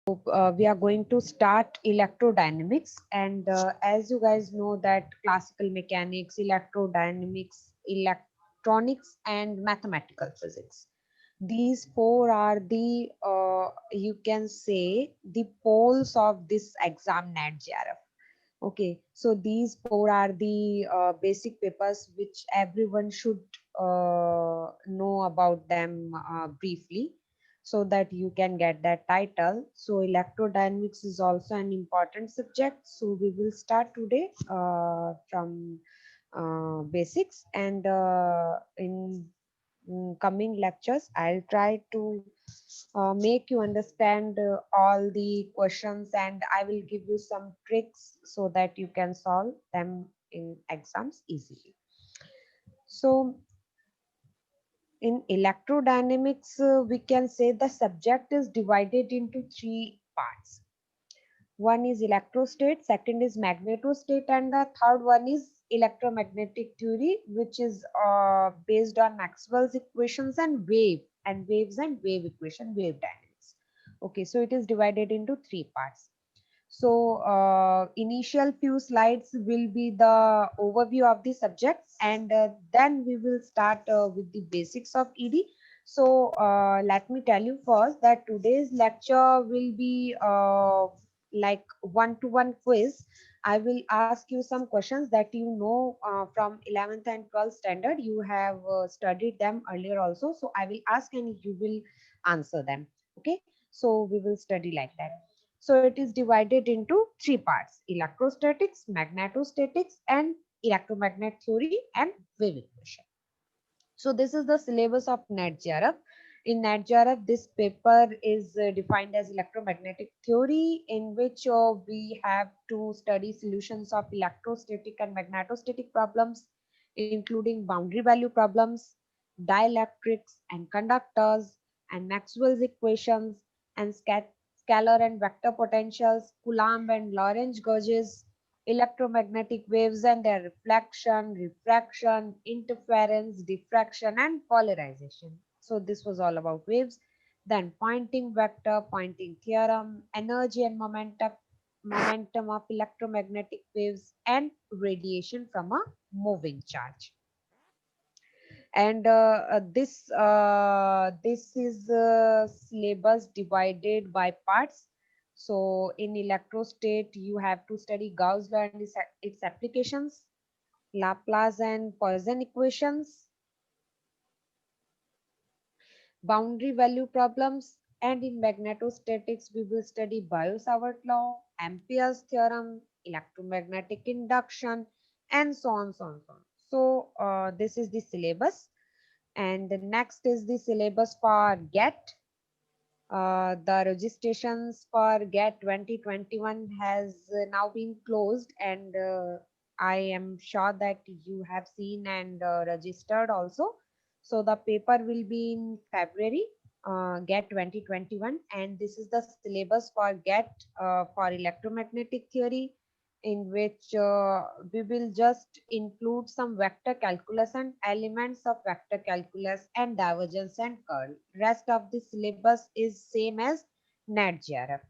We are going to start electrodynamics, and as you guys know that classical mechanics, electrodynamics, electronics, and mathematical physics, these four are the you can say the poles of this exam NET JRF. Okay, so these four are the basic papers which everyone should know about them briefly, so that you can get that title. So electrodynamics is also an important subject. So we will start today from basics, and in coming lectures, I'll try to make you understand all the questions, and I will give you some tricks so that you can solve them in exams easily. So in electrodynamics, we can say the subject is divided into three parts. One is electrostate, second is magnetostate, and the third one is electromagnetic theory, which is based on Maxwell's equations and waves and wave equation, wave dynamics. Okay, so it is divided into three parts. So initial few slides will be the overview of the subject, and then we will start with the basics of ED. So let me tell you first that today's lecture will be like one-to-one quiz. I will ask you some questions that you know from 11th and 12th standard. You have studied them earlier also. So I will ask and you will answer them. Okay. So we will study like that. So it is divided into three parts: electrostatics, magnetostatics, and electromagnetic theory and wave equation. So this is the syllabus of NET JRF. In NET JRF, this paper is defined as electromagnetic theory, in which we have to study solutions of electrostatic and magnetostatic problems, including boundary value problems, dielectrics and conductors, and Maxwell's equations, and scalar and vector potentials, Coulomb and Lorentz gauges, electromagnetic waves and their reflection, refraction, interference, diffraction, and polarization. So this was all about waves. Then Poynting vector, Poynting theorem, energy and momentum of electromagnetic waves, and radiation from a moving charge. And this is syllabus divided by parts. So in electrostate, you have to study Gauss law and its applications, Laplace and Poisson equations, boundary value problems, and in magnetostatics, we will study Biot-Savart law, Ampere's theorem, electromagnetic induction, and so on, so on, so on. So this is the syllabus. And the next is the syllabus for GET. The registrations for GET 2021 has now been closed, and I am sure that you have seen and registered also. So the paper will be in February, GET 2021, and this is the syllabus for GET for electromagnetic theory, in which we will just include some vector calculus and elements of vector calculus and divergence and curl. Rest of the syllabus is same as NET JRF.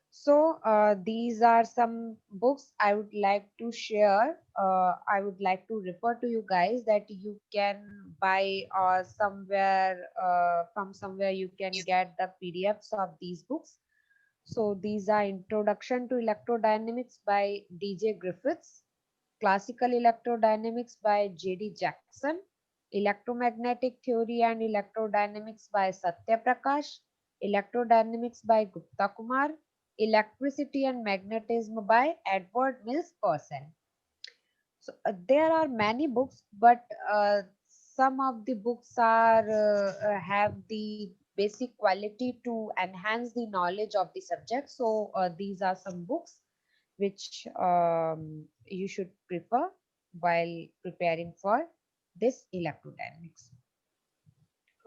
So these are some books I would like to share. I would like to refer to you guys that you can buy, or somewhere from somewhere you can get the PDFs of these books. So these are Introduction to Electrodynamics by D.J. Griffiths, Classical Electrodynamics by J.D. Jackson, Electromagnetic Theory and Electrodynamics by Satya Prakash, Electrodynamics by Gupta Kumar, Electricity and Magnetism by Edward Mills Purcell. So there are many books, but some of the books are have the basic quality to enhance the knowledge of the subject. So these are some books which you should prefer while preparing for this electrodynamics.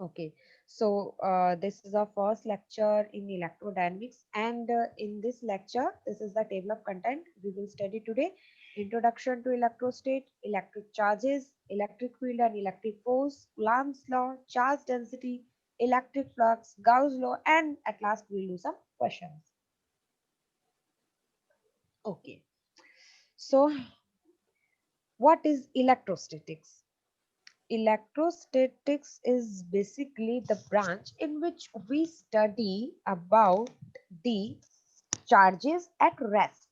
Okay, so this is our first lecture in electrodynamics, and in this lecture, this is the table of content we will study today. Introduction to electrostate, electric charges, electric field and electric force, Coulomb's law, charge density, electric flux, Gauss law, and at last we'll do some questions. Okay, so what is electrostatics? Electrostatics is basically the branch in which we study about the charges at rest.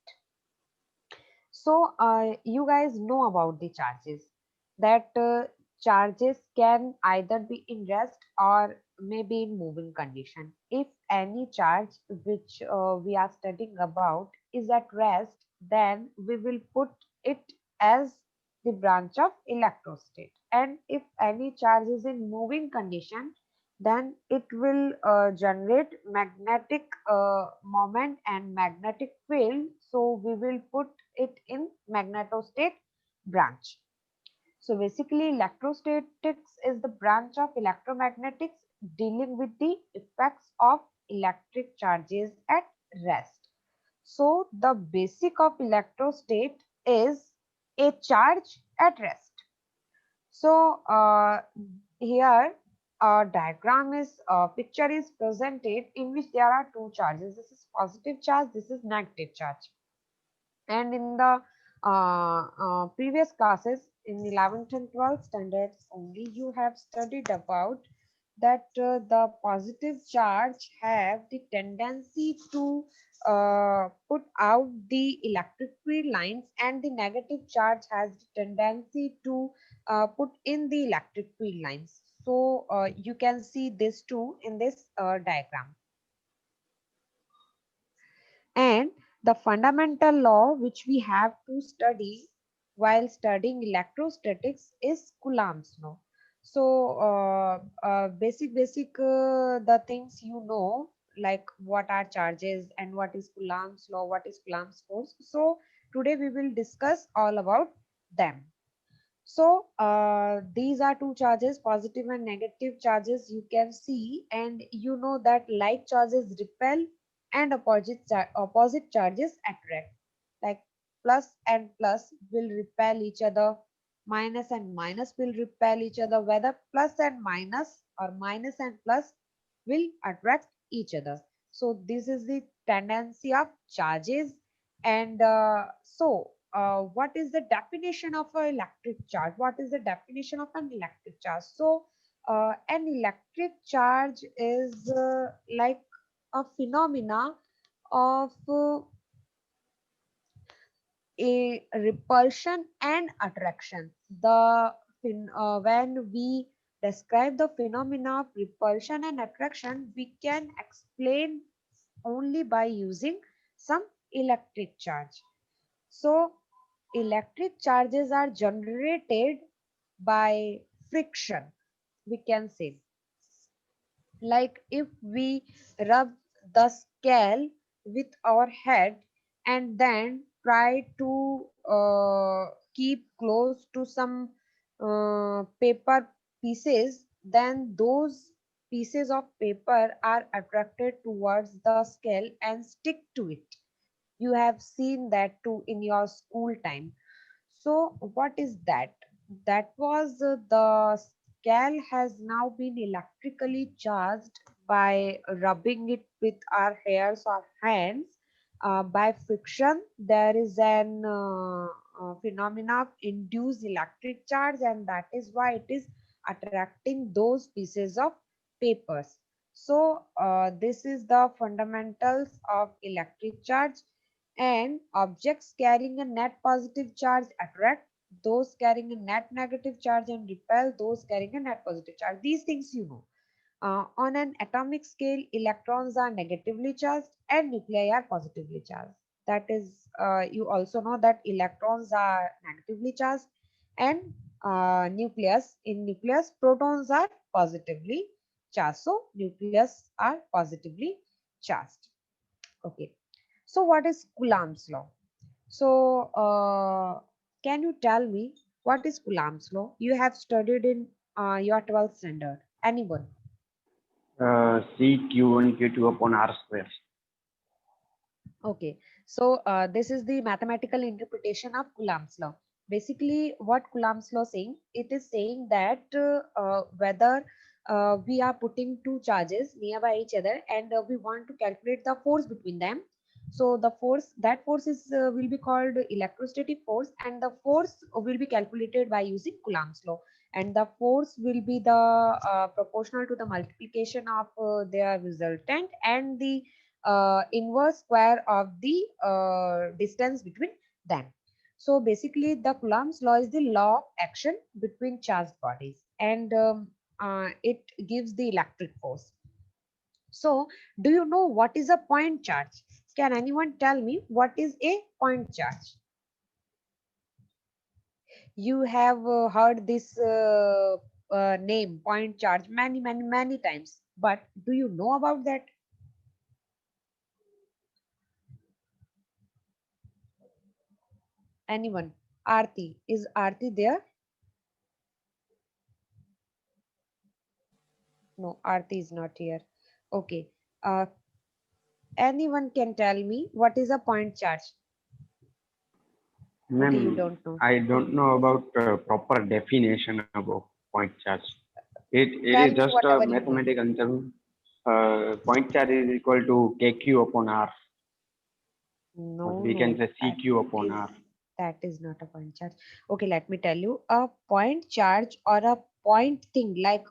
So you guys know about the charges, that charges can either be in rest or maybe in moving condition. If any charge which we are studying about is at rest, then we will put it as the branch of electrostate. And if any charge is in moving condition, then it will generate magnetic moment and magnetic field. So we will put it in magnetostate branch. So basically electrostatics is the branch of electromagnetics dealing with the effects of electric charges at rest. So the basic of electrostate is a charge at rest. So here a diagram is picture is presented in which there are two charges. This is positive charge, this is negative charge. And in the previous classes in 11th and 12th standards only, you have studied about that the positive charge have the tendency to put out the electric field lines, and the negative charge has the tendency to put in the electric field lines. So you can see this too in this diagram. And the fundamental law which we have to study while studying electrostatics is Coulomb's law. So basic the things you know, like what are charges and what is Coulomb's law, what is Coulomb's force. So today we will discuss all about them. So these are two charges, positive and negative charges you can see, and you know that like charges repel and opposite charges attract. Like plus and plus will repel each other, minus and minus will repel each other, whether plus and minus or minus and plus will attract each other. So this is the tendency of charges. And what is the definition of an electric charge? What is the definition of an electric charge? So an electric charge is like a phenomena of a repulsion and attraction. When we describe the phenomena of repulsion and attraction, we can explain only by using some electric charge. So electric charges are generated by friction, we can say. Like if we rub the scale with our head and then try to keep close to some paper pieces, then those pieces of paper are attracted towards the scale and stick to it. You have seen that too in your school time. So what is that? That was the scale has now been electrically charged by rubbing it with our hairs or hands. By friction, there is an phenomena of induced electric charge, and that is why it is attracting those pieces of papers. So this is the fundamentals of electric charge. And objects carrying a net positive charge attract those carrying a net negative charge and repel those carrying a net positive charge. These things you know. On an atomic scale, electrons are negatively charged and nuclei are positively charged. That is, you also know that electrons are negatively charged, and nucleus, protons are positively charged. So nucleus are positively charged. Okay. So what is Coulomb's law? So can you tell me what is Coulomb's law? You have studied in your 12th standard. Anyone? CQ1 Q2 upon R square. Okay. So this is the mathematical interpretation of Coulomb's law. Basically, what Coulomb's law saying? It is saying that whether we are putting two charges nearby each other, and we want to calculate the force between them. So the force, that force is will be called electrostatic force, and the force will be calculated by using Coulomb's law, and the force will be the proportional to the multiplication of their resultant and the inverse square of the distance between them. So basically, the Coulomb's law is the law of action between charged bodies, and it gives the electric force. So, do you know what is a point charge? Can anyone tell me what is a point charge? You have heard this name, point charge, many times, but do you know about that? Anyone? Aarti, is Aarti there? No, Aarti is not here. Okay. Anyone can tell me what is a point charge? Okay, you Ma'am, don't know. I don't know about proper definition about point charge. It Tell is me just a whatever you know. mathematical term. Point charge is equal to KQ upon R. Or No, we can no, say CQ upon is R. that is not a point charge. Okay, let me tell you. A point charge or a point thing, like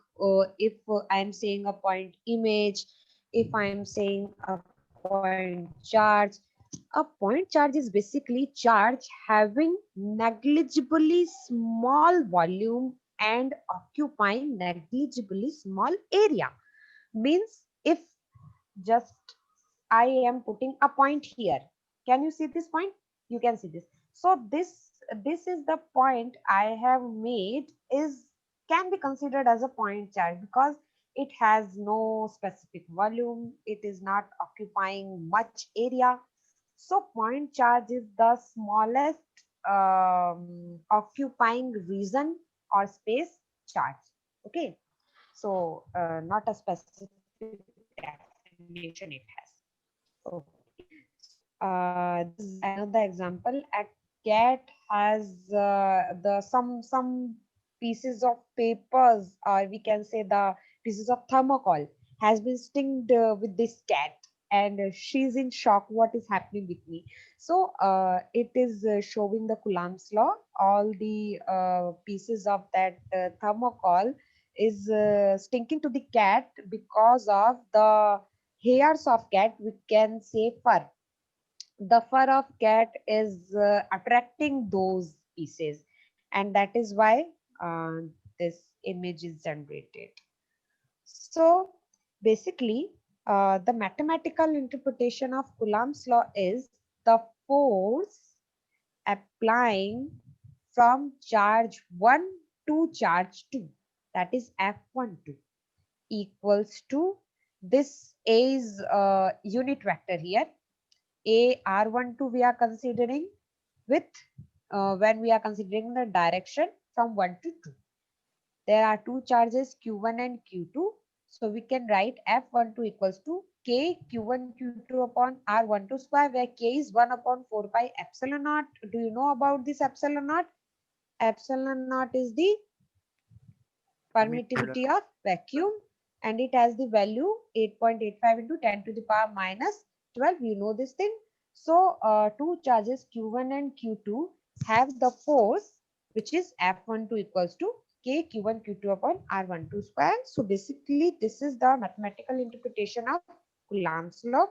if I'm saying a point image, if I'm saying a point charge, a point charge is basically charge having negligibly small volume and occupying negligibly small area. Means if just I am putting a point here. Can you see this point? You can see this. So this is the point I have made is can be considered as a point charge because it has no specific volume. It is not occupying much area. So point charge is the smallest occupying region or space charge. Okay. So not a specific definition it has. Okay. This is another example. A cat has the some pieces of papers, or we can say the pieces of thermocol has been stinged with this cat, and she's in shock. What is happening with me? So it is showing the Coulomb's law. All the pieces of that thermocol is stinking to the cat because of the hairs of cat. We can say fur. The fur of cat is attracting those pieces, and that is why this image is generated. So basically, the mathematical interpretation of Coulomb's law is the force applying from charge 1 to charge 2, that is F12, equals to this is unit vector here. A R12 we are considering with when we are considering the direction from 1 to 2. There are two charges Q1 and Q2. So we can write F12 equals to K Q1 Q2 upon R12 square, where K is 1 upon 4 pi epsilon naught. Do you know about this epsilon naught? Epsilon naught is the permittivity of vacuum, and it has the value 8.85 into 10 to the power minus 12. You know this thing. So two charges Q1 and Q2 have the force which is F12 equals to K Q1 Q2 upon R12 square. So basically this is the mathematical interpretation of Coulomb's law.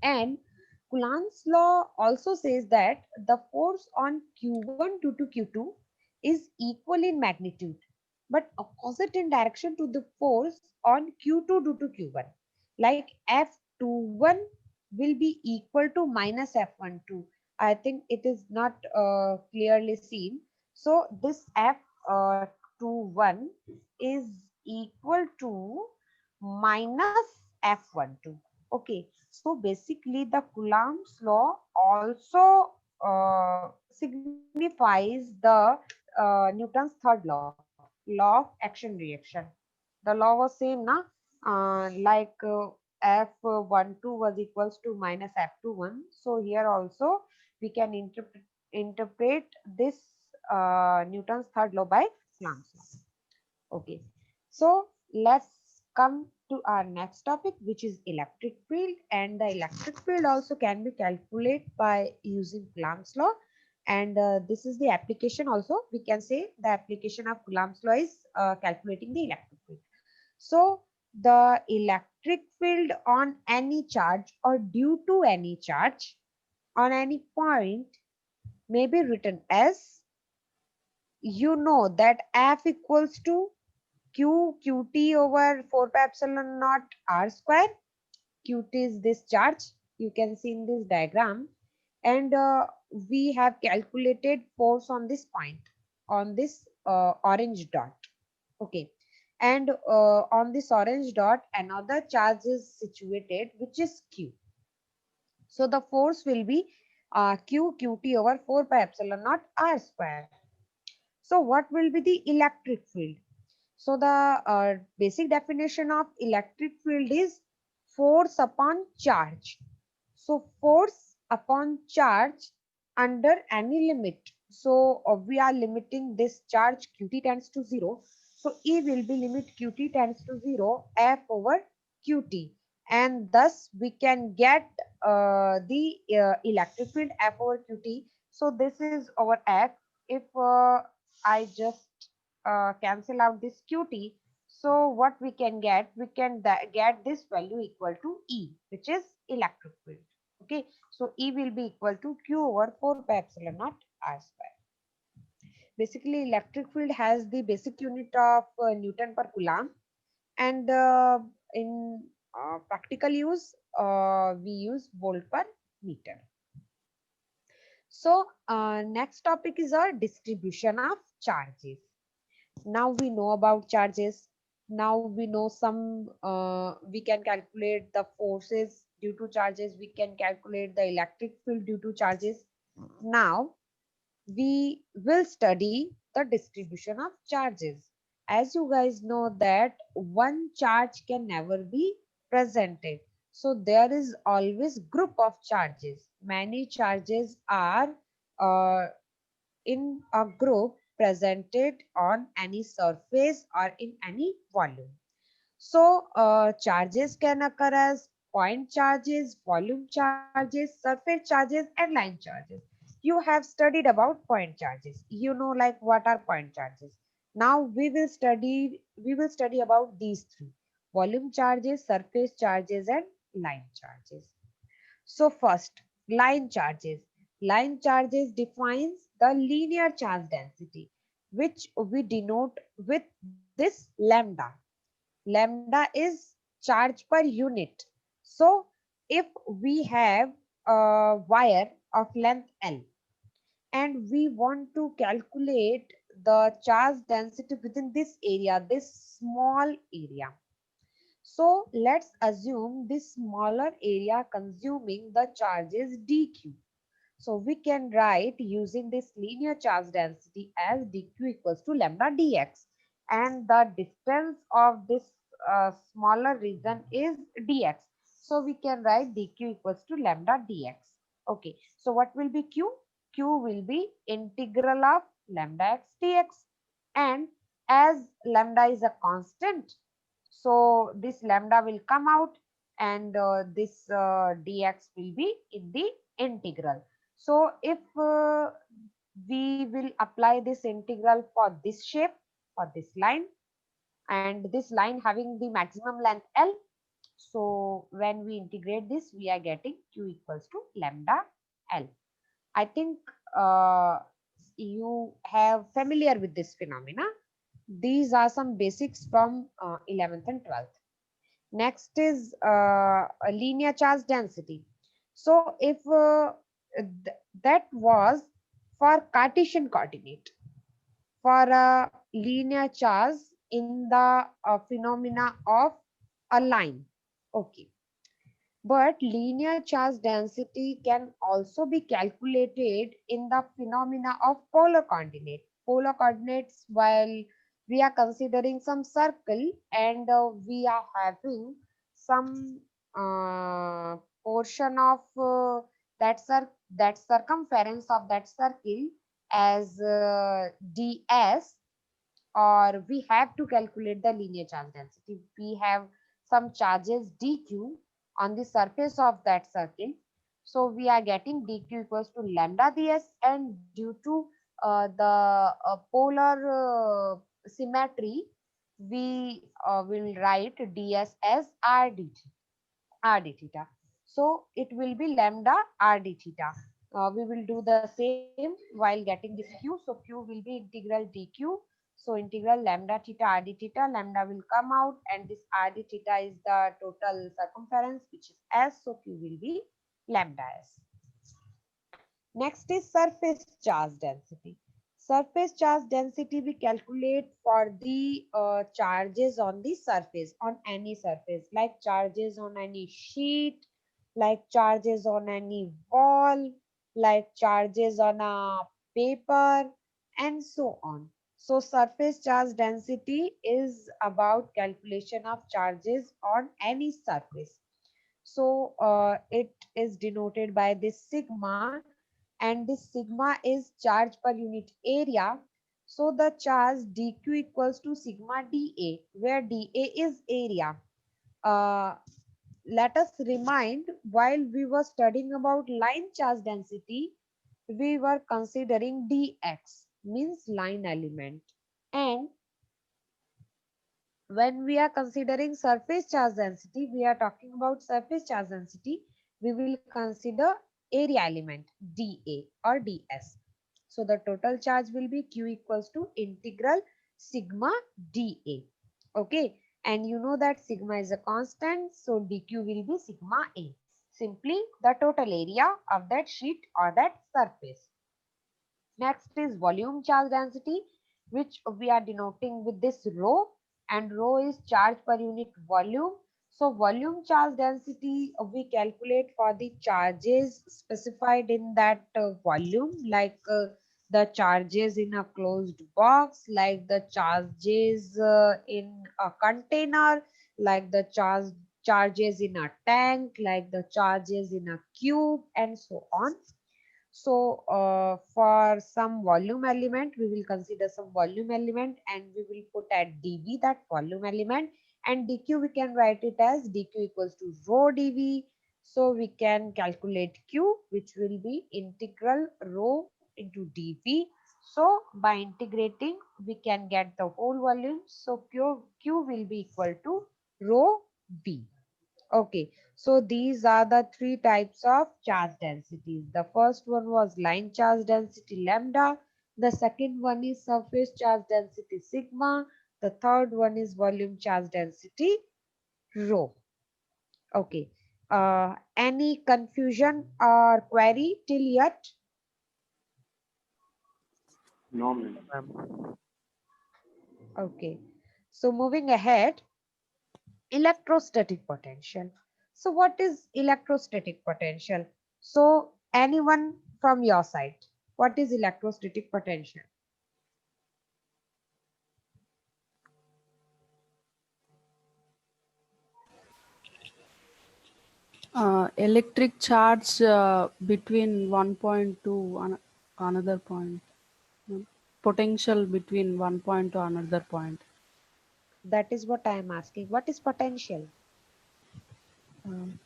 And Coulomb's law also says that the force on Q1 due to Q2 is equal in magnitude, but opposite in direction to the force on Q2 due to Q1. Like F21 will be equal to minus F12. I think it is not clearly seen. So this F21 is equal to minus F12. Okay, so basically the Coulomb's law also signifies the Newton's third law of action reaction. The law was same, na? F12 was equals to minus F21. So here also we can interpret this Newton's third law by Coulomb's law. Okay, so let's come to our next topic, which is electric field. And the electric field also can be calculated by using Coulomb's law. And this is the application also. We can say the application of Coulomb's law is calculating the electric field. So the electric field on any charge or due to any charge on any point may be written as, you know that F equals to qt over 4 pi epsilon naught r square. Qt is this charge you can see in this diagram, and we have calculated force on this point, on this orange dot. Okay, and on this orange dot another charge is situated, which is q. So the force will be qt over 4 pi epsilon naught r square. So what will be the electric field? So the basic definition of electric field is force upon charge. So force upon charge under any limit. So we are limiting this charge qt tends to 0. So E will be limit qt tends to 0 F over qt, and thus we can get the electric field F over qt. So this is our F. If I just cancel out this qt, so what we can get? We can get this value equal to E, which is electric field. Okay, so E will be equal to Q over 4 pi epsilon naught R square. Basically, electric field has the basic unit of Newton per Coulomb, and in practical use, we use volt per meter. So, next topic is our distribution of charges. Now we know about charges. Now we know some, we can calculate the forces due to charges. We can calculate the electric field due to charges. Now we will study the distribution of charges. As you guys know that one charge can never be presented. So there is always group of charges. Many charges are uh, in a group presented on any surface or in any volume. So charges can occur as point charges, volume charges, surface charges, and line charges. You have studied about point charges. You know like what are point charges. Now we will study about these three: volume charges, surface charges, and line charges. So first, line charges. Line charges defines the linear charge density, which we denote with this lambda. Lambda is charge per unit. So if we have a wire of length L and we want to calculate the charge density within this area, this small area. So let's assume this smaller area consuming the charges dq. So we can write using this linear charge density as dq equals to lambda dx, and the distance of this smaller region is dx. So we can write dq equals to lambda dx. Okay, so what will be q? Q will be integral of lambda x dx, and as lambda is a constant, so this lambda will come out, and this dx will be in the integral. So if we will apply this integral for this shape, for this line, and this line having the maximum length L, so when we integrate this, we are getting q equals to lambda L. I think you have familiar with this phenomena. These are some basics from 11th and 12th. Next is a linear charge density. So if that was for Cartesian coordinate, for a linear charge in the phenomena of a line. Okay. But linear charge density can also be calculated in the phenomena of polar coordinate. Polar coordinates, while we are considering some circle and we are having some portion of that circumference of that circle as ds. or we have to calculate the linear charge density. We have some charges dq on the surface of that circle. So we are getting dq equals to lambda ds, and due to the polar symmetry, we will write ds as r d theta. So it will be lambda r d theta. We will do the same while getting this q. So q will be integral dq. So integral lambda theta r d theta, lambda will come out, and this r d theta is the total circumference, which is s. So q will be lambda s. Next is surface charge density. Surface charge density we calculate for the charges on the surface, on any surface, like charges on any sheet, like charges on any wall, like charges on a paper, and so on. So surface charge density is about calculation of charges on any surface. So it is denoted by this sigma, and this sigma is charge per unit area. So the charge dq equals to sigma dA, where dA is area. Uh, Let us remind, while we were studying about line charge density, we were considering dx, means line element. And when we are considering surface charge density, we are talking about surface charge density, we will consider area element dA or ds. So the total charge will be q equals to integral sigma dA. Okay, and you know that sigma is a constant, so dq will be sigma a, simply the total area of that sheet or that surface. Next is volume charge density, which we are denoting with this rho, and rho is charge per unit volume. So volume charge density we calculate for the charges specified in that volume, like the charges in a closed box, like the charges in a container, like the charges in a tank, like the charges in a cube, and so on. So for some volume element, we will consider some volume element, and we will put at dV that volume element, and dq we can write it as dq equals to rho dV. So we can calculate q, which will be integral rho into dV. So by integrating, we can get the whole volume. So q will be equal to rho V. Okay, so these are the three types of charge densities. The first one was line charge density lambda. The second one is surface charge density sigma. The third one is volume charge density rho. Okay. Any confusion or query till yet? No, ma'am. Okay. So moving ahead, electrostatic potential. So what is electrostatic potential? So anyone from your side, what is electrostatic potential? Electric charge between one point to another point. Potential between one point to another point. That is what I am asking. What is potential? Um,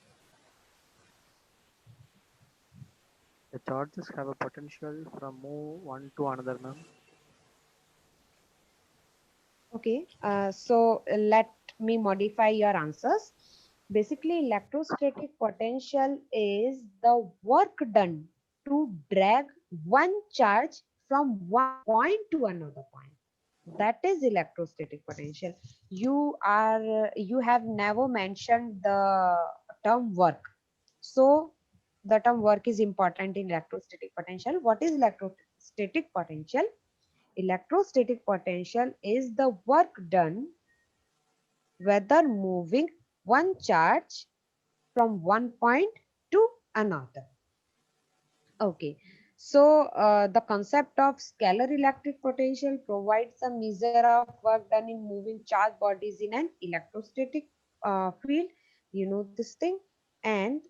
The charges have a potential from move one to another, ma'am. Okay, so let me modify your answers. Basically, electrostatic potential is the work done to drag one charge from one point to another point. That is electrostatic potential. You have never mentioned the term work. So the term work is important in electrostatic potential. What is electrostatic potential? Electrostatic potential is the work done whether moving one charge from one point to another. Okay, so the concept of scalar electric potential provides a measure of work done in moving charged bodies in an electrostatic field. You know this thing. And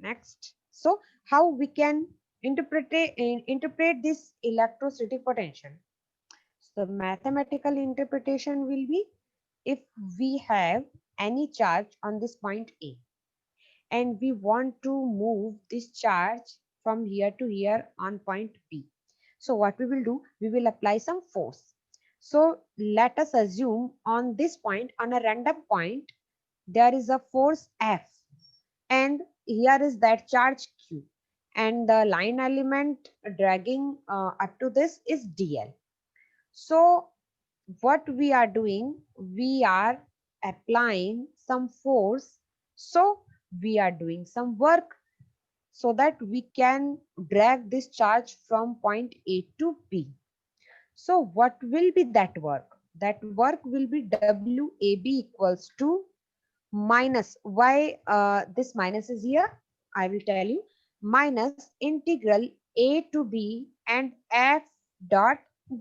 next, so how we can interpret this electrostatic potential? The mathematical interpretation will be, if we have any charge on this point A and we want to move this charge from here to here on point B. So what we will do, we will apply some force. So let us assume on this point, on a random point, there is a force F, and here is that charge Q, and the line element dragging up to this is DL. So what we are doing, we are applying some force, so we are doing some work so that we can drag this charge from point A to B. So what will be that work? That work will be WAB equals to minus, why this minus is here, I will tell you, minus integral A to B and F dot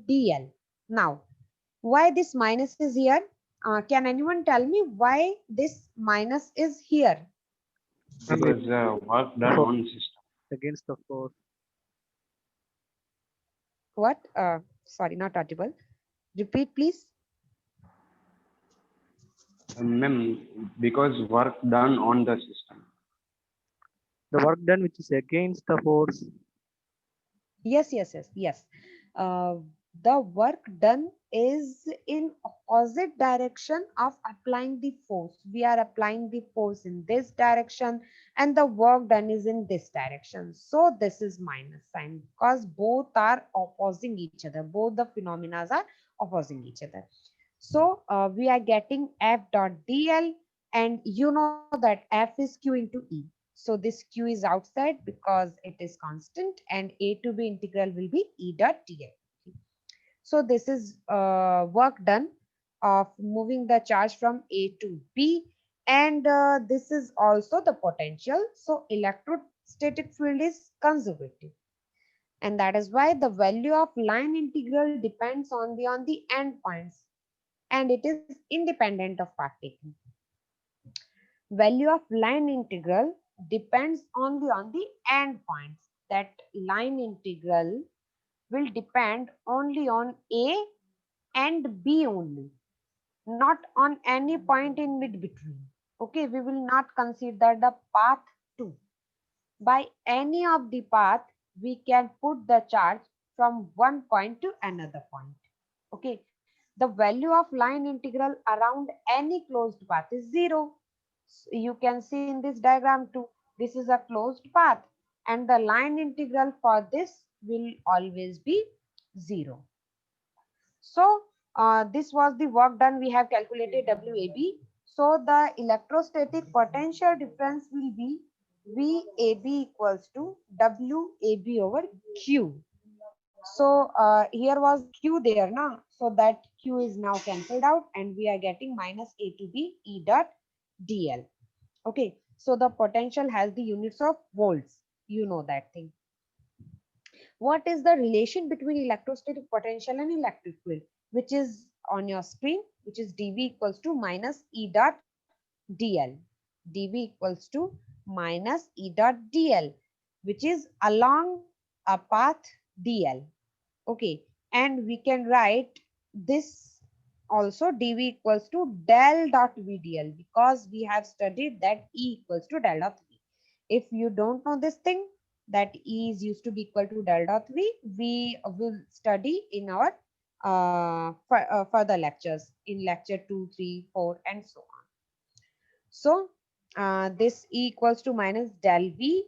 DL. Now why this minus is here? Can anyone tell me why this minus is here? Because work done For on system. against the force. What? Sorry, not audible. Repeat, please. Ma'am, because work done on the system. The work done which is against the force. Yes. Uh, the work done is in opposite direction of applying the force. We are applying the force in this direction and the work done is in this direction. So this is minus sign because both are opposing each other. Both the phenomena are opposing each other. So we are getting F dot DL, and you know that F is Q into E. So this Q is outside because it is constant, and A to B integral will be E dot DL. So this is work done of moving the charge from A to B, and this is also the potential. So electrostatic field is conservative, and that is why the value of line integral depends on the endpoints, and it is independent of path taking. Value of line integral depends on the endpoints. That line integral will depend only on A and B only, not on any point in mid between. Okay, we will not consider the path 2. By any of the path, we can put the charge from one point to another point. Okay, the value of line integral around any closed path is 0. You can see in this diagram too, this is a closed path, and the line integral for this will always be 0. So this was the work done. We have calculated WAB. So the electrostatic potential difference will be VAB equals to WAB over Q. So here was Q there now. So that Q is now cancelled out, and we are getting minus A to B E dot DL. Okay. So the potential has the units of volts. You know that thing. What is the relation between electrostatic potential and electric field, which is on your screen, which is dV equals to minus E dot DL. dV equals to minus E dot DL, which is along a path DL. Okay, and we can write this also, dV equals to del dot VDL, because we have studied that E equals to del dot V. If you don't know this thing, that E is used to be equal to del dot V, we will study in our further lectures in lecture 2, 3, 4, and so on. So this E equals to minus del V,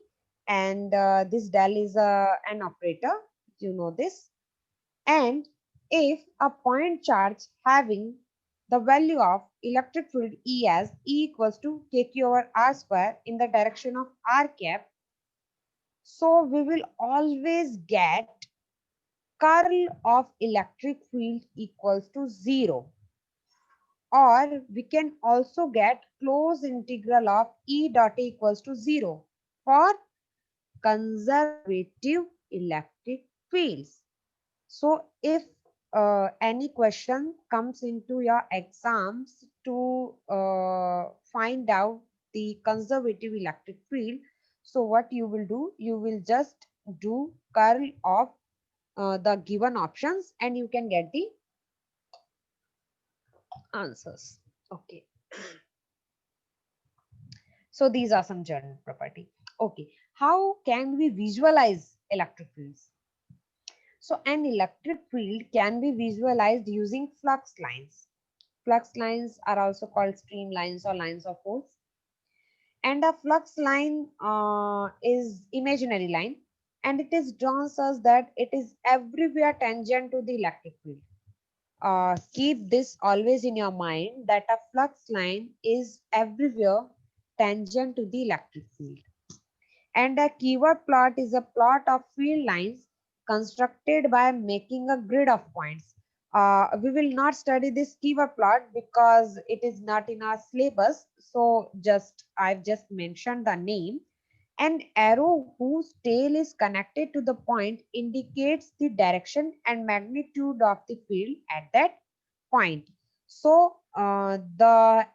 and this del is an operator, you know this. And if a point charge having the value of electric field E as E equals to kq over r square in the direction of r cap, so we will always get curl of electric field equals to 0. Or we can also get closed integral of E dot A equals to 0 for conservative electric fields. So if any question comes into your exams to find out the conservative electric field, so what you will do, you will just do curl of the given options and you can get the answers. Okay. So these are some general property. Okay. How can we visualize electric fields? So an electric field can be visualized using flux lines. Flux lines are also called streamlines or lines of force. And a flux line is imaginary line, and it is drawn such that it is everywhere tangent to the electric field. Keep this always in your mind that a flux line is everywhere tangent to the electric field. And a keyword plot is a plot of field lines constructed by making a grid of points. We will not study this keyword plot because it is not in our syllabus. So I've just mentioned the name. An arrow whose tail is connected to the point indicates the direction and magnitude of the field at that point. So the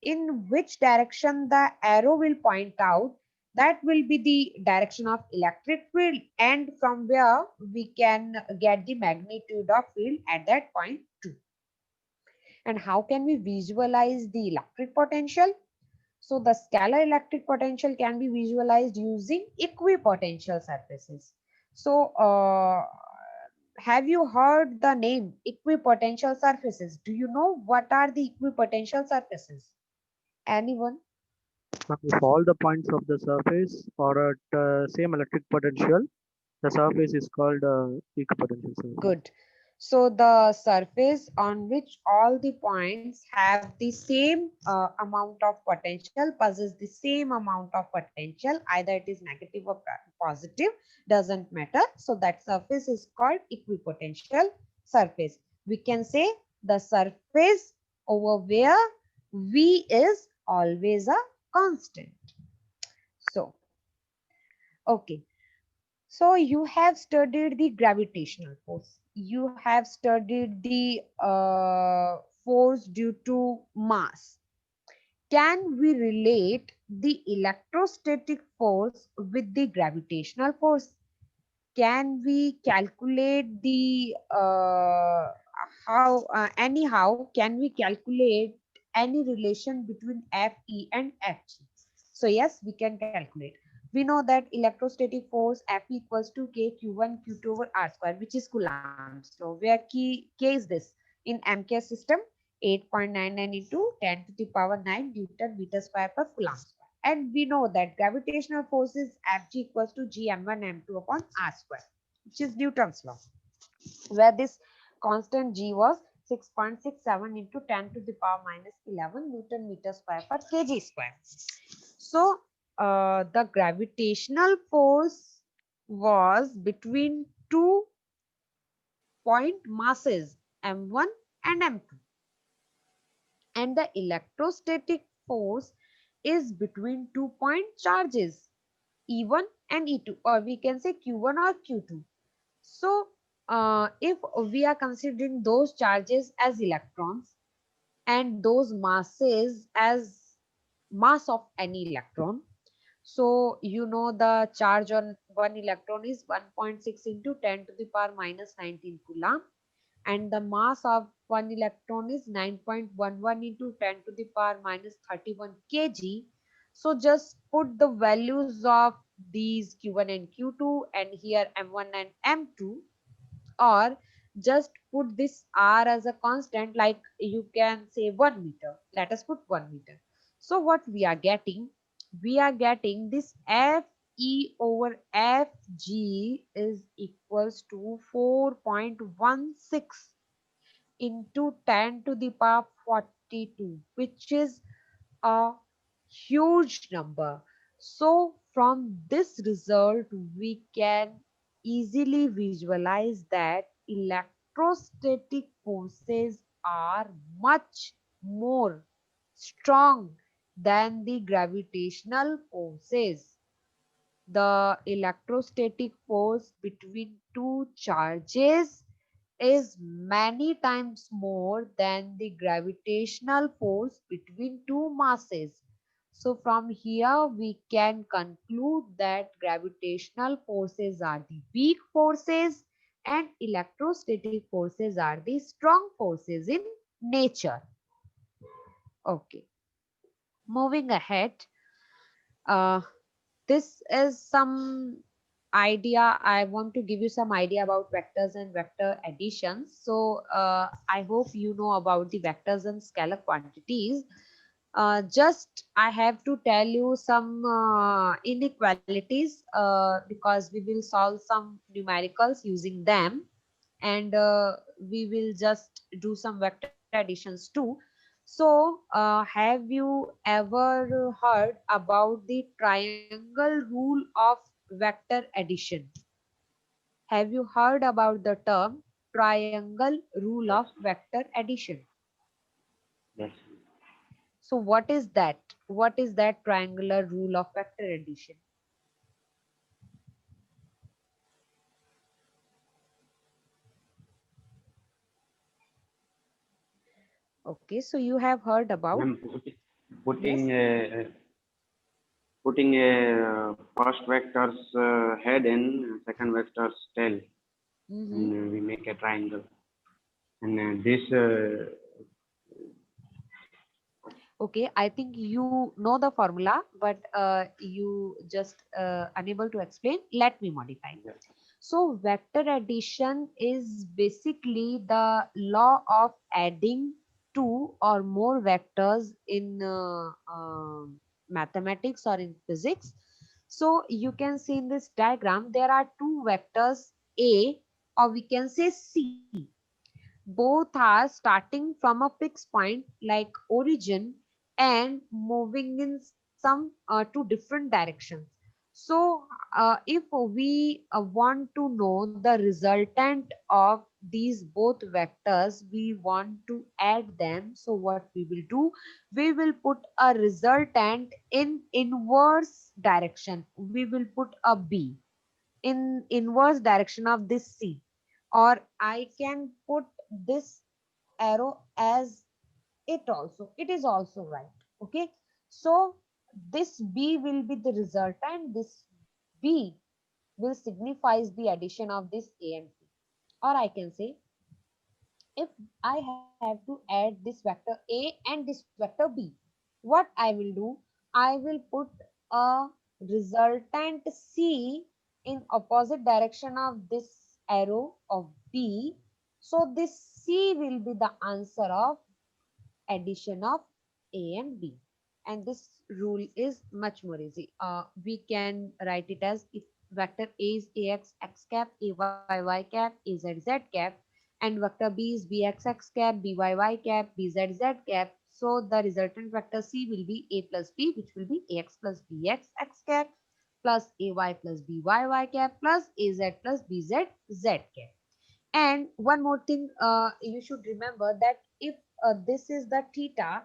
in which direction the arrow will point out, that will be the direction of electric field, and from where we can get the magnitude of field at that point too. And how can we visualize the electric potential? So the scalar electric potential can be visualized using equipotential surfaces. So have you heard the name equipotential surfaces? Do you know what are the equipotential surfaces? Anyone? If all the points of the surface are at same electric potential, the surface is called equipotential surface. Good. So the surface on which all the points have the same amount of potential, possess the same amount of potential, either it is negative or positive, doesn't matter. So that surface is called equipotential surface. We can say the surface over where V is always a constant. So, okay. So you have studied the gravitational force. You have studied the force due to mass. Can we relate the electrostatic force with the gravitational force? Can we calculate the anyhow, can we calculate any relation between Fe and Fg? So yes, we can calculate. We know that electrostatic force F equals to K Q1 Q2 over R square, which is Coulomb's law, where K is this in MK system 8.99 into 10 to the power 9 Newton meter square per Coulomb square. And we know that gravitational force is Fg equals to G m1 m2 upon R square, which is Newton's law, where this constant G was 6.67 into 10 to the power minus 11 Newton meter square per kg square. So the gravitational force was between 2 point masses m1 and m2, and the electrostatic force is between 2 point charges E1 and E2, or we can say Q1 or Q2. So if we are considering those charges as electrons and those masses as mass of any electron, so you know the charge on one electron is 1.6 into 10 to the power minus 19 Coulomb, and the mass of one electron is 9.11 into 10 to the power minus 31 kg. So just put the values of these Q1 and Q2 and here M1 and M2, or just put this R as a constant, like you can say 1 meter. Let us put 1 meter. So what we are getting? We are getting this Fe over Fg is equals to 4.16 into 10 to the power 42, which is a huge number. So from this result, we can easily visualize that electrostatic forces are much more strong than the gravitational forces. The electrostatic force between two charges is many times more than the gravitational force between two masses. So from here we can conclude that gravitational forces are the weak forces and electrostatic forces are the strong forces in nature. Okay, moving ahead. Uh, this is some idea. I want to give you some idea about vectors and vector additions. So I hope you know about the vectors and scalar quantities. Just I have to tell you some inequalities because we will solve some numericals using them, and we will just do some vector additions too. So have you ever heard about the triangle rule of vector addition? Have you heard about the term triangle rule Yes. of vector addition? Yes. So what is that? What is that triangular rule of vector addition? Okay, so you have heard about, I'm yes. putting first vector's head in, second vector's tail, Mm-hmm. and we make a triangle. And this Okay, I think you know the formula, but you just unable to explain. Let me modify. yeah, So vector addition is basically the law of adding two or more vectors in mathematics or in physics. So you can see in this diagram, there are two vectors A, or we can say C. Both are starting from a fixed point like origin and moving in some two different directions. So if we want to know the resultant of these both vectors, we want to add them. So what we will do, we will put a resultant in inverse direction. We will put a B in inverse direction of this C, or I can put this arrow as it is also right. Okay, so this B will be the result, and this B will signifies the addition of this A and C. Or I can say, if I have to add this vector A and this vector B, what I will do, I will put a resultant C in opposite direction of this arrow of B. So this C will be the answer of addition of A and B. And this rule is much more easy. We can write it as, if vector A is ax x cap, ay y cap, az z cap, and vector B is bx x cap, by y cap, bz z cap. So the resultant vector C will be A plus B, which will be ax plus bx x cap plus ay plus by y cap plus az plus bz z cap. And one more thing, you should remember that if this is the theta,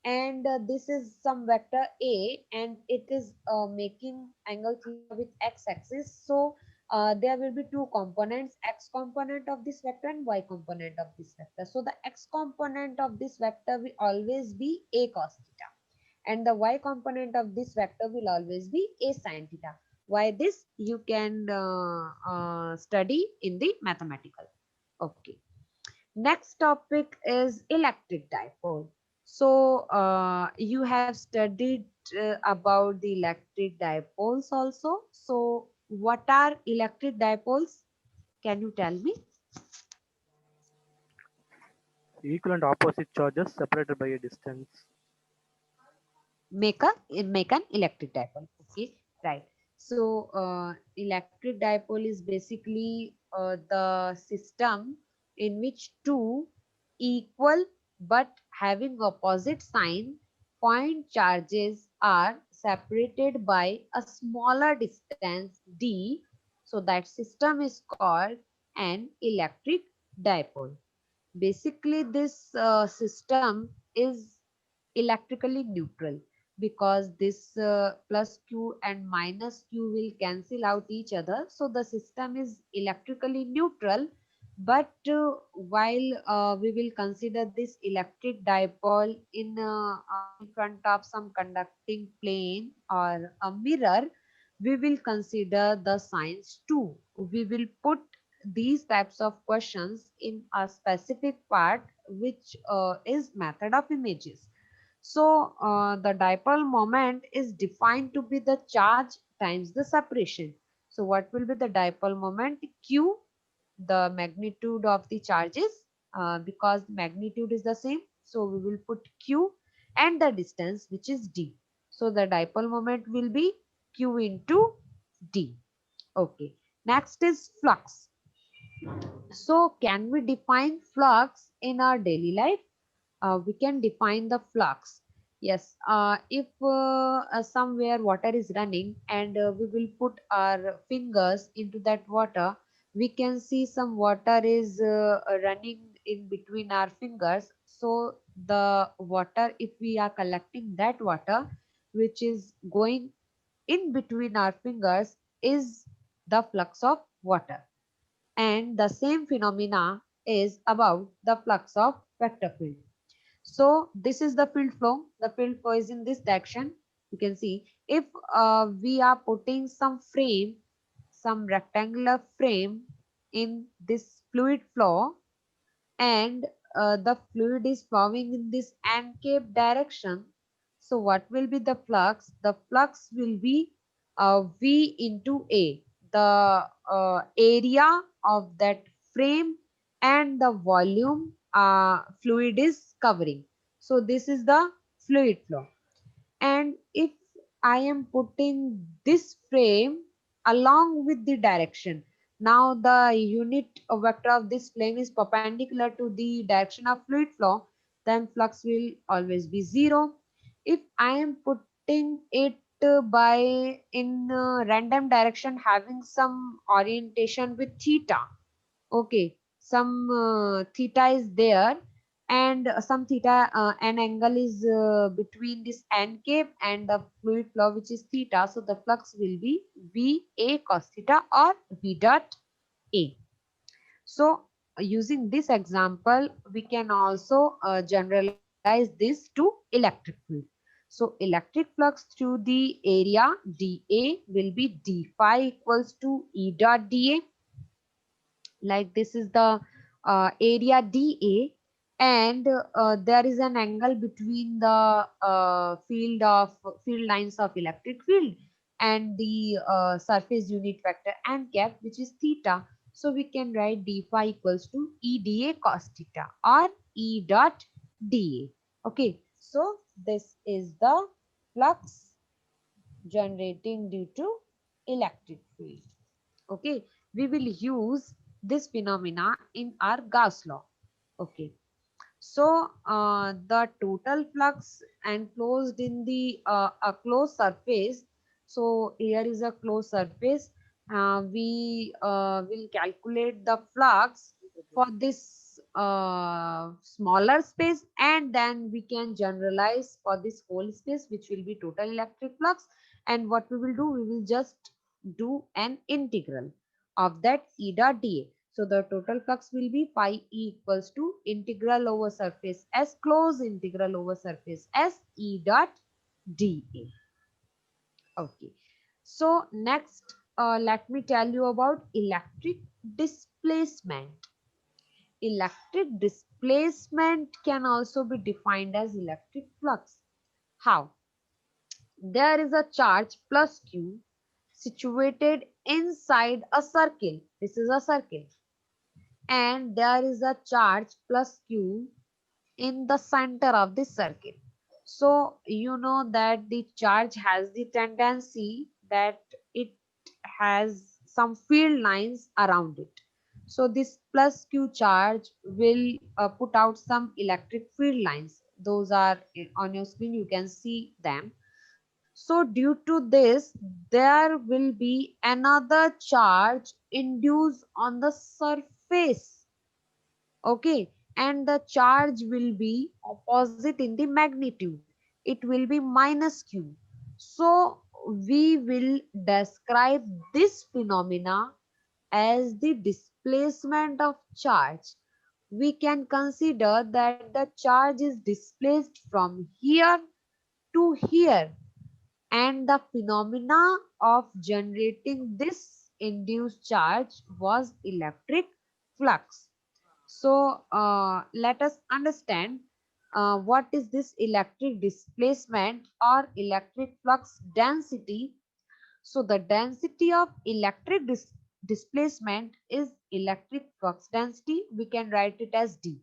and this is some vector A, and it is making angle theta with x-axis, so there will be two components, x component of this vector and y component of this vector. So the x component of this vector will always be A cos theta, and the y component of this vector will always be A sin theta. Why this? You can study in the mathematical. Okay. Next topic is electric dipole. So you have studied about the electric dipoles also. So what are electric dipoles? Can you tell me? Equal and opposite charges separated by a distance. Make an electric dipole. Okay, right. So electric dipole is basically the system in which two equal but having opposite sign point charges are separated by a smaller distance d. So that system is called an electric dipole. Basically, this system is electrically neutral, because this plus q and minus q will cancel out each other. So the system is electrically neutral. But while we will consider this electric dipole in front of some conducting plane or a mirror, we will consider the signs too. We will put these types of questions in a specific part, which is method of images. So the dipole moment is defined to be the charge times the separation. So what will be the dipole moment? Q, the magnitude of the charges, because magnitude is the same. So we will put Q and the distance, which is D. So the dipole moment will be Q into D. Okay. Next is flux. So can we define flux in our daily life? We can define the flux. Yes, if somewhere water is running and we will put our fingers into that water, we can see some water is running in between our fingers. So the water, if we are collecting that water which is going in between our fingers, is the flux of water. And the same phenomena is about the flux of vector field. So this is the field flow. The field flow is in this direction. You can see if we are putting some frame, some rectangular frame in this fluid flow, and the fluid is flowing in this n-cap direction. So what will be the flux? The flux will be V into A, the area of that frame and the volume fluid is covering. So this is the fluid flow. And if I am putting this frame along with the direction, now the unit vector of this plane is perpendicular to the direction of fluid flow, then flux will always be 0. If I am putting it by in random direction having some orientation with theta, okay, some theta is there, and some theta, an angle is between this n cap and the fluid flow, which is theta. So the flux will be V A cos theta or V dot A. So using this example, we can also generalize this to electric field. So electric flux through the area dA will be d phi equals to E dot dA. Like this is the area dA, and there is an angle between the field lines of electric field and the surface unit vector and cap, which is theta. So we can write d phi equals to E dA cos theta or E dot dA. Okay, so this is the flux generating due to electric field. Okay, we will use this phenomena in our Gauss law. Okay, so the total flux enclosed in the a closed surface. So here is a closed surface. We will calculate the flux for this smaller space, and then we can generalize for this whole space, which will be total electric flux. And what we will do, we will just do an integral of that E dot dA. So the total flux will be phi E equals to integral over surface S, close integral over surface S, E dot dA. Okay. So next, let me tell you about electric displacement. Electric displacement can also be defined as electric flux. How? There is a charge plus Q situated inside a circle. This is a circle. And there is a charge plus Q in the center of the circle. So you know that the charge has the tendency that it has some field lines around it. So this plus Q charge will put out some electric field lines. Those are on your screen, you can see them. So due to this, there will be another charge induced on the surface. Okay, and the charge will be opposite in the magnitude. It will be minus Q. So we will describe this phenomena as the displacement of charge. We can consider that the charge is displaced from here to here, and the phenomena of generating this induced charge was electric flux. So let us understand. what is this electric displacement or electric flux density? So the density of electric displacement is electric flux density. We can write it as D.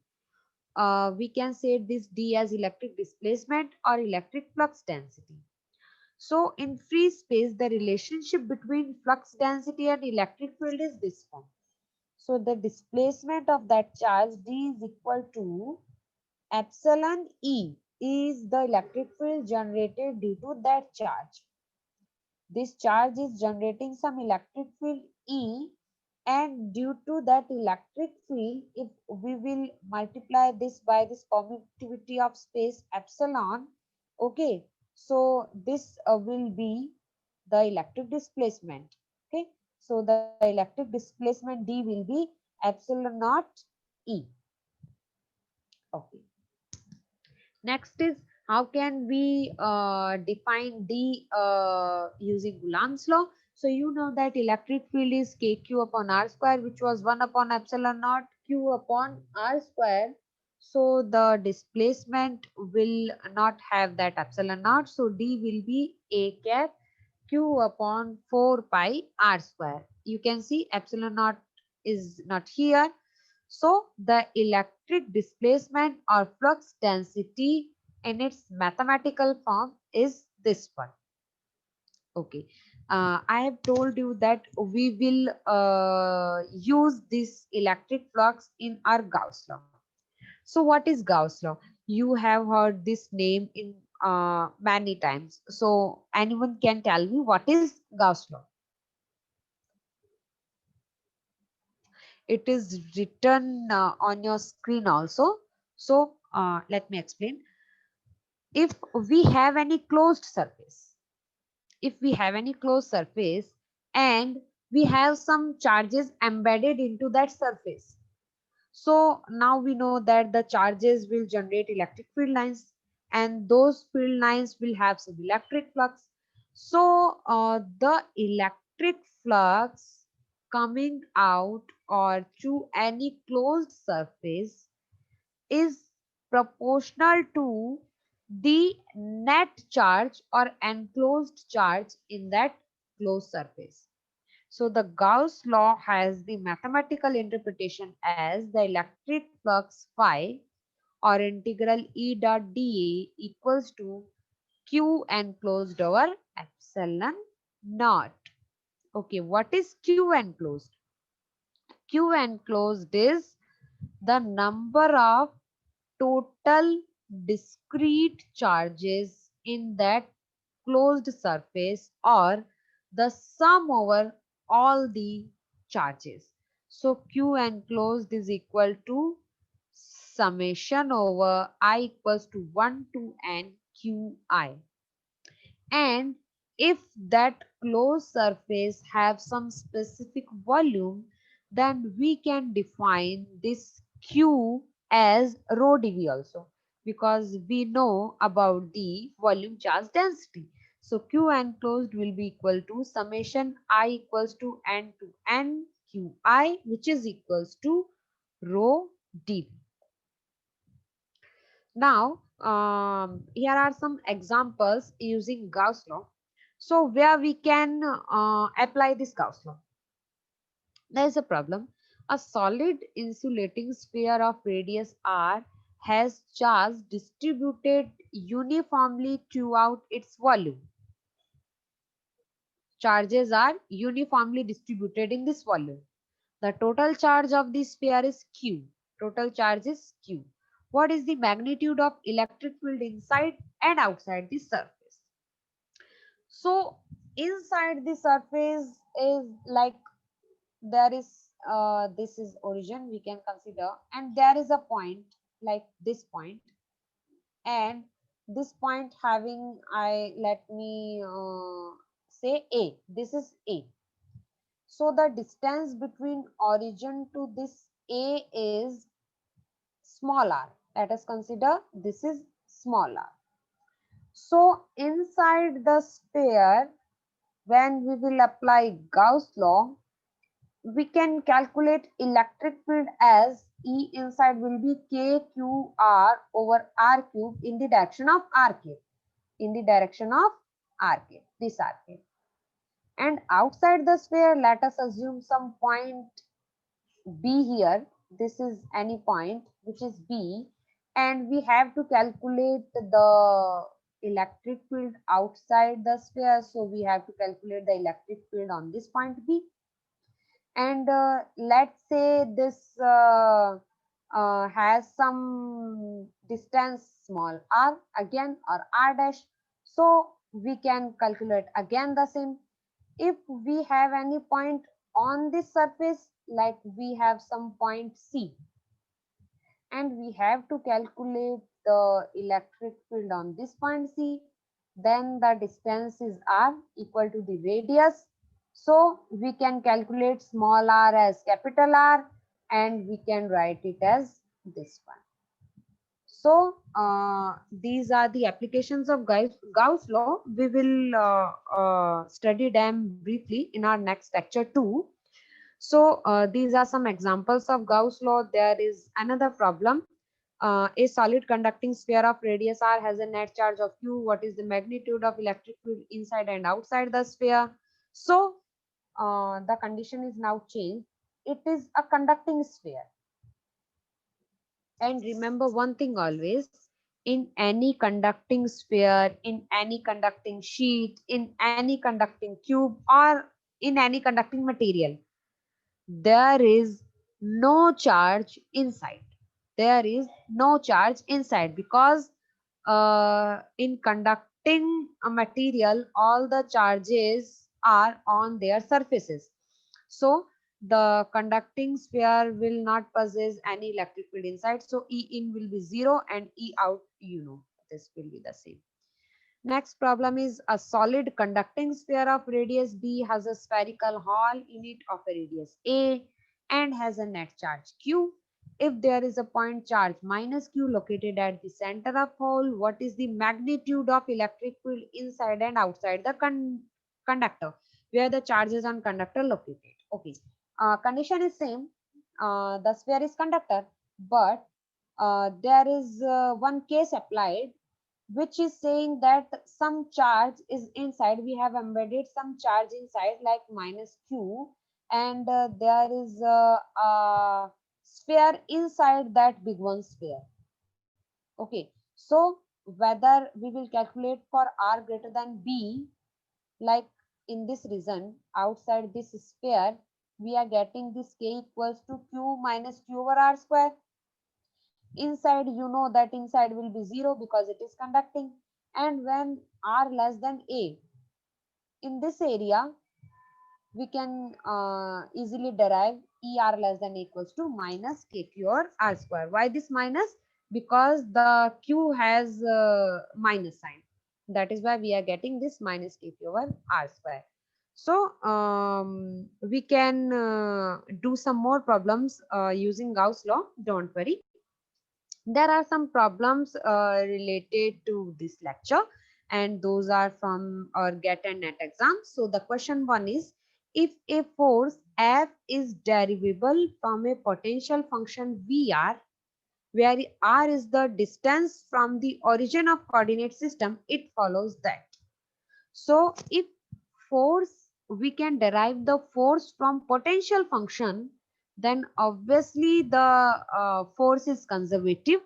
We can say this D as electric displacement or electric flux density. So in free space, the relationship between flux density and electric field is this form. So the displacement of that charge D is equal to epsilon E is the electric field generated due to that charge. This charge is generating some electric field E, and due to that electric field, if we will multiply this by this permittivity of space epsilon, okay, so this will be the electric displacement. Okay, so the electric displacement D will be epsilon naught E. Okay. Next is, how can we define D using Coulomb's law? So you know that electric field is kq upon r square, which was 1 upon epsilon naught q upon r square. So the displacement will not have that epsilon naught. So D will be a cap q upon 4 pi r square. You can see epsilon naught is not here. So the electric displacement or flux density in its mathematical form is this one. Okay. I have told you that we will use this electric flux in our Gauss law. So what is Gauss law? You have heard this name in many times. So anyone can tell me what is Gauss law? It is written on your screen also. So let me explain. If we have any closed surface, and we have some charges embedded into that surface, so now we know that the charges will generate electric field lines, and those field lines will have some electric flux. So the electric flux coming out or through any closed surface is proportional to the net charge or enclosed charge in that closed surface. So the Gauss law has the mathematical interpretation as the electric flux phi or integral E dot dA equals to Q enclosed over epsilon naught. Okay, what is Q enclosed? Q enclosed is the number of total discrete charges in that closed surface, or the sum over all the charges. So Q enclosed is equal to summation over I equals to 1 to n Qi. And if that closed surface have some specific volume, then we can define this Q as rho dV also, because we know about the volume charge density. So Q enclosed will be equal to summation I equals to n to n Qi, which is equals to rho dV. Now, here are some examples using Gauss law. So where we can apply this Gauss law? There is a problem. A solid insulating sphere of radius r has charge distributed uniformly throughout its volume. Charges are uniformly distributed in this volume. The total charge of the sphere is Q. Total charge is Q. What is the magnitude of electric field inside and outside the surface? So inside the surface is like, there is this is origin we can consider, and there is a point like this point, and this point having, let me say A. This is A. So the distance between origin to this A is small r. Let us consider this is small r. So inside the sphere, when we will apply Gauss law, we can calculate electric field as E inside will be KQR over R cube in the direction of R cube. In the direction of R cube, this R cube. And outside the sphere, let us assume some point B here. This is any point which is B, and we have to calculate the electric field outside the sphere. So we have to calculate the electric field on this point B. And let's say this has some distance small r again, or r dash. So we can calculate again the same. If we have any point on this surface, like we have some point C, and we have to calculate the electric field on this point C, then the distance is r equal to the radius. So we can calculate small r as capital R, and we can write it as this one. So these are the applications of Gauss law. We will study them briefly in our next lecture too. So these are some examples of Gauss law. There is another problem. A solid conducting sphere of radius r has a net charge of q. What is the magnitude of electric field inside and outside the sphere? So the condition is now changed. It is a conducting sphere. And remember one thing always, in any conducting sphere, in any conducting sheet, in any conducting cube, or in any conducting material, there is no charge inside. There is no charge inside, because in conducting a material, all the charges are on their surfaces. So the conducting sphere will not possess any electric field inside. So E in will be 0 and E out, this will be the same. Next problem is a solid conducting sphere of radius B has a spherical hole in it of a radius A and has a net charge Q. If there is a point charge minus Q located at the center of hole, what is the magnitude of electric field inside and outside the conductor where the charges on conductor located? Okay, condition is same. The sphere is conductor, but there is one case applied, which is saying that some charge is inside. We have embedded some charge inside, like minus q, and there is a sphere inside that big one sphere. Okay, so whether we will calculate for r greater than b, like in this region outside this sphere, we are getting this k equals to q minus q over r square. Inside, you know that inside will be 0 because it is conducting. And when r less than a, in this area, we can easily derive er less than equals to minus kq or r square. Why this minus? Because the q has minus sign. That is why we are getting this minus kq over r square. So we can do some more problems using Gauss law. Don't worry. There are some problems related to this lecture, and those are from our GET and NET exams. So the question one is, if a force F is derivable from a potential function VR, where r is the distance from the origin of coordinate system, it follows that. So if force, we can derive the force from potential function, then obviously the force is conservative.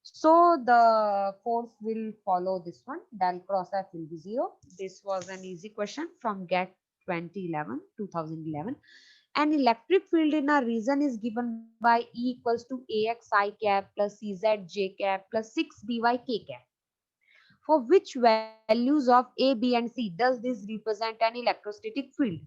So the force will follow this one, del cross F will be 0. This was an easy question from GET 2011. An electric field in a region is given by E equals to AX I cap plus CZ J cap plus 6 BY K cap. For which values of A, B and C does this represent an electrostatic field?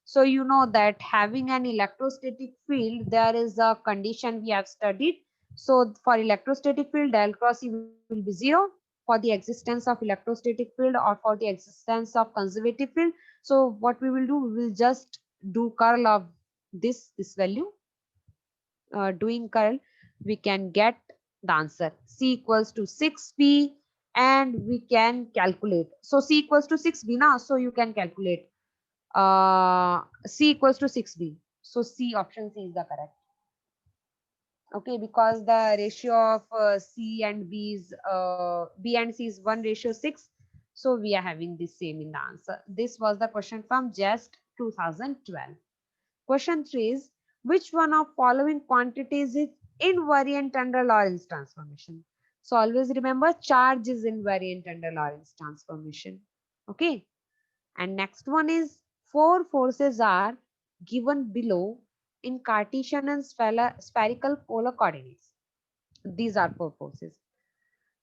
So you know that having an electrostatic field, there is a condition we have studied. So for electrostatic field, del cross E will be 0 for the existence of electrostatic field or for the existence of conservative field. So what we will do, we will just do curl of this value. Doing curl, we can get the answer. C equals to 6B, and we can calculate. So C equals to 6B now, so you can calculate. C equals to 6B. So C, option C is the correct. Okay, because the ratio of C and B is B and C is 1:6. So we are having the same in the answer. This was the question from just 2012. Question 3 is, which one of following quantities is invariant under Lorentz transformation? So always remember, charge is invariant under Lorentz transformation. Okay. And next one is, four forces are given below in Cartesian and spherical polar coordinates. These are four forces.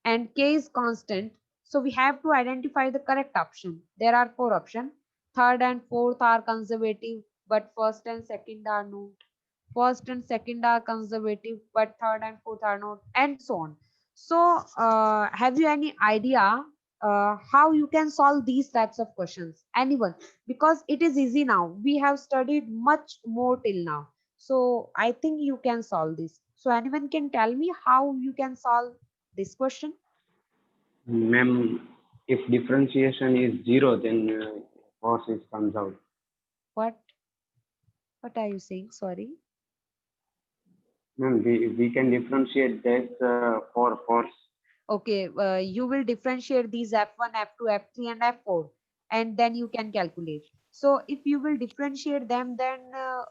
And K is constant. So we have to identify the correct option. There are four options. Third and fourth are conservative, but first and second are not. First and second are conservative, but third and fourth are not, and so on. So have you any idea how you can solve these types of questions? Anyone? Because it is easy now. We have studied much more till now. So I think you can solve this. So anyone can tell me how you can solve this question? Ma'am, if differentiation is 0, then force is comes out. What are you saying? Sorry. Ma'am, we can differentiate this for force. Okay, you will differentiate these F1, F2, F3 and F4, and then you can calculate. So if you will differentiate them, then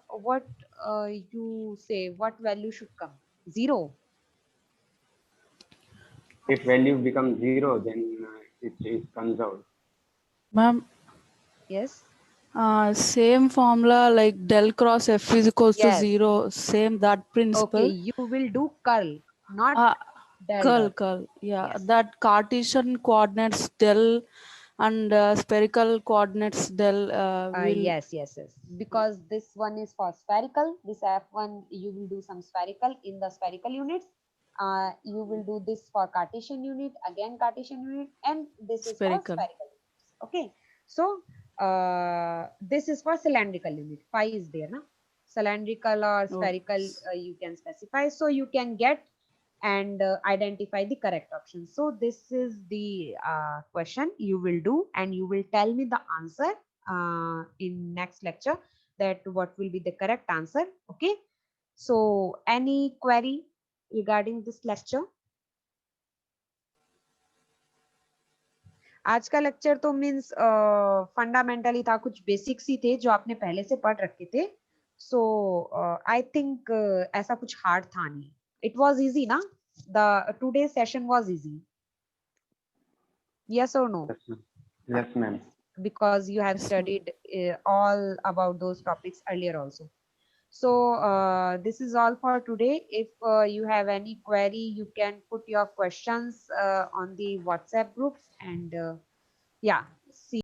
what you say, what value should come? 0. If value becomes 0, then it comes out. Ma'am, Yes. same formula like del cross F is equals to Yes. 0. Same that Okay, principle. you will do curl, not del Curl, dot. yeah, Yes. that Cartesian coordinates del and spherical coordinates del will. Yes. Because this one is for spherical. This F1, you will do some spherical in the spherical units. You will do this for Cartesian unit, again Cartesian unit, and this is for Spherical. spherical units. Okay. So this is for cylindrical unit. Phi is there, na? Cylindrical or spherical, you can specify. So you can get and identify the correct option. So this is the question you will do, and you will tell me the answer in next lecture, that what will be the correct answer. Okay. So any query regarding this lecture? आज का lecture तो means fundamentally था, कुछ basics ही थे जो आपने पहले से पढ़ रखे थे. सो आई थिंक ऐसा कुछ हार्ड था नहीं. इट वाज इजी ना? The today session was easy. Yes or no? Yes, ma'am. Because you have Yes, ma'am. studied all about those topics earlier also. So this is all for today. If you have any query, you can put your questions on the WhatsApp group, and yeah,